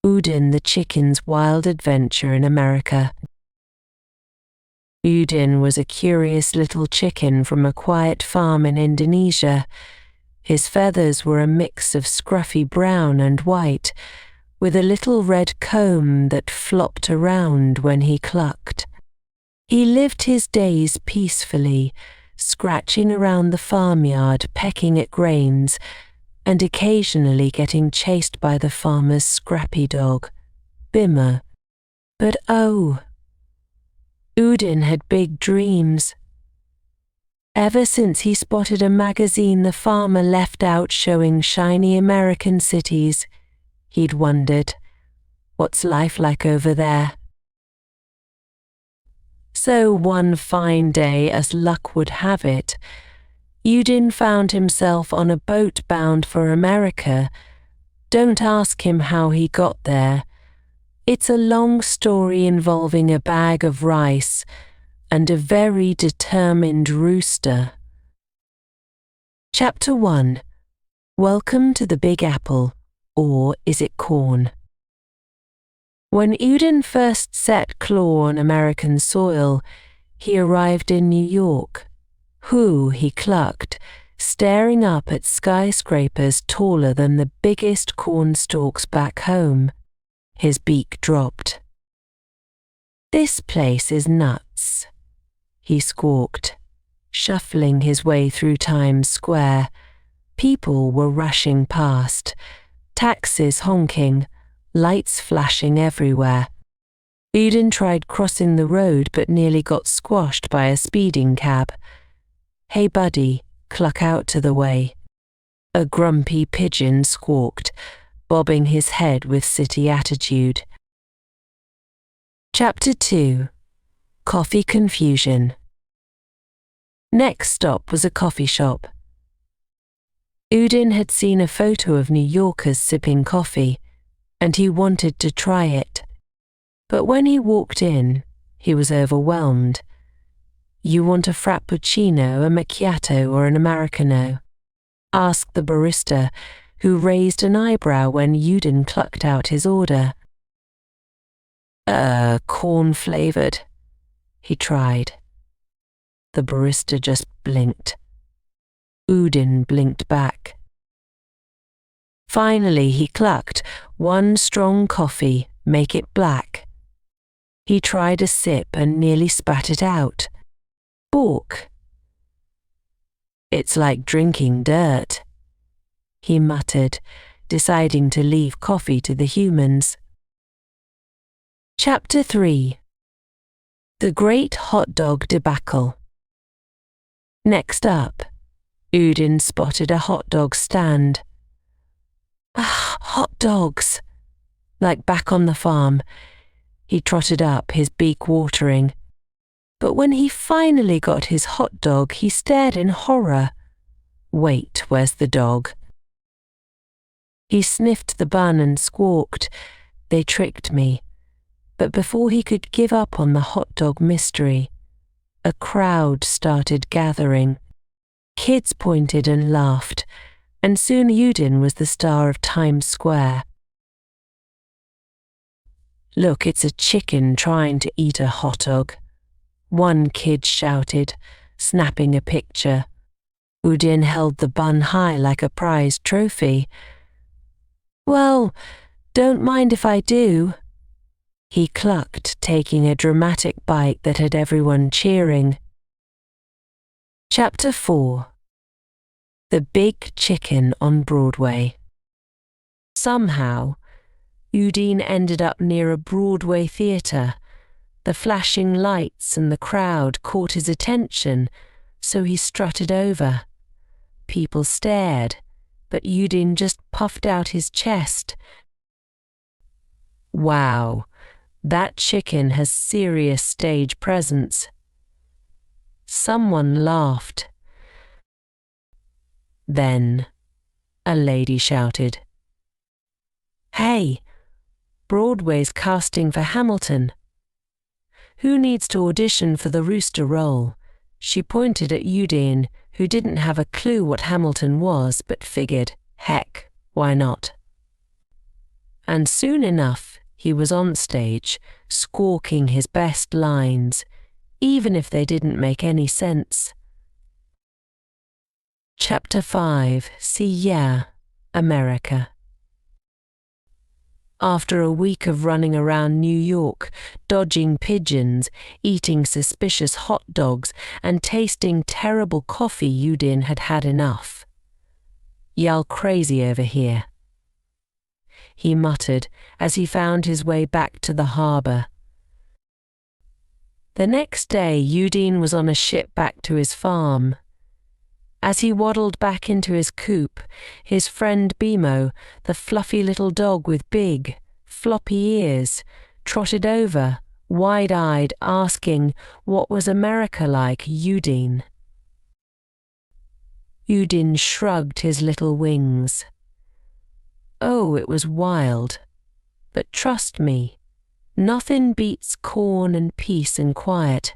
Udin the chicken's wild adventure in America. Udin was a curious little chicken from a quiet farm in Indonesia. His feathers were a mix of scruffy brown and white, with a little red comb that flopped around when he clucked. He lived his days peacefully, scratching around the farmyard, pecking at grains, and occasionally getting chased by the farmer's scrappy dog, Bimo. But oh, Udin had big dreams. Ever since he spotted a magazine the farmer left out showing shiny American cities, he'd wondered, what's life like over there? So one fine day, as luck would have it, Udin found himself on a boat bound for America. Don't ask him how he got there. It's a long story involving a bag of rice and a very determined rooster. Chapter 1. Welcome to the Big Apple, or is it corn? When Udin first set claw on American soil, he arrived in New York. Hoo, he clucked, staring up at skyscrapers taller than the biggest corn stalks back home. His beak dropped. This place is nuts, he squawked, shuffling his way through Times Square. People were rushing past, taxis honking, lights flashing everywhere. Udin tried crossing the road but nearly got squashed by a speeding cab. Hey buddy, cluck out to the way. A grumpy pigeon squawked, bobbing his head with city attitude. Chapter 2. Coffee Confusion. Next stop was a coffee shop. Udin had seen a photo of New Yorkers sipping coffee, and he wanted to try it. But when he walked in, he was overwhelmed. You want a frappuccino, a macchiato, or an Americano? Asked the barista, who raised an eyebrow when Udin clucked out his order. Corn-flavoured, he tried. The barista just blinked. Udin blinked back. Finally he clucked, one strong coffee, make it black. He tried a sip and nearly spat it out. Bork. It's like drinking dirt, he muttered, deciding to leave coffee to the humans. Chapter 3. The Great Hot Dog Debacle. Next up, Udin spotted a hot dog stand. Hot dogs! Like back on the farm, he trotted up, his beak watering. But when he finally got his hot dog, he stared in horror. Wait, where's the dog? He sniffed the bun and squawked, they tricked me. But before he could give up on the hot dog mystery, a crowd started gathering. Kids pointed and laughed, and soon Udin was the star of Times Square. Look, it's a chicken trying to eat a hot dog, one kid shouted, snapping a picture. Udin held the bun high like a prized trophy. Well, don't mind if I do, he clucked, taking a dramatic bite that had everyone cheering. Chapter 4. The Big Chicken on Broadway. Somehow, Udin ended up near a Broadway theatre. The flashing lights and the crowd caught his attention, so he strutted over. People stared, but Udin just puffed out his chest. Wow, that chicken has serious stage presence. Someone laughed. Then a lady shouted, "Hey, Broadway's casting for Hamilton. Who needs to audition for the rooster role?" She pointed at Udin, who didn't have a clue what Hamilton was, but figured, heck, why not? and soon enough he was on stage, squawking his best lines, even if they didn't make any sense. Chapter 5. See Ya, America. After a week of running around New York, dodging pigeons, eating suspicious hot dogs, and tasting terrible coffee, Udin had had enough. "Y'all crazy over here," he muttered as he found his way back to the harbour. The next day, Udin was on a ship back to his farm. As he waddled back into his coop, his friend Bimo, the fluffy little dog with big, floppy ears, trotted over, wide-eyed, asking what was America like, Udin. Udin shrugged his little wings. "Oh, it was wild. But trust me, nothing beats corn and peace and quiet.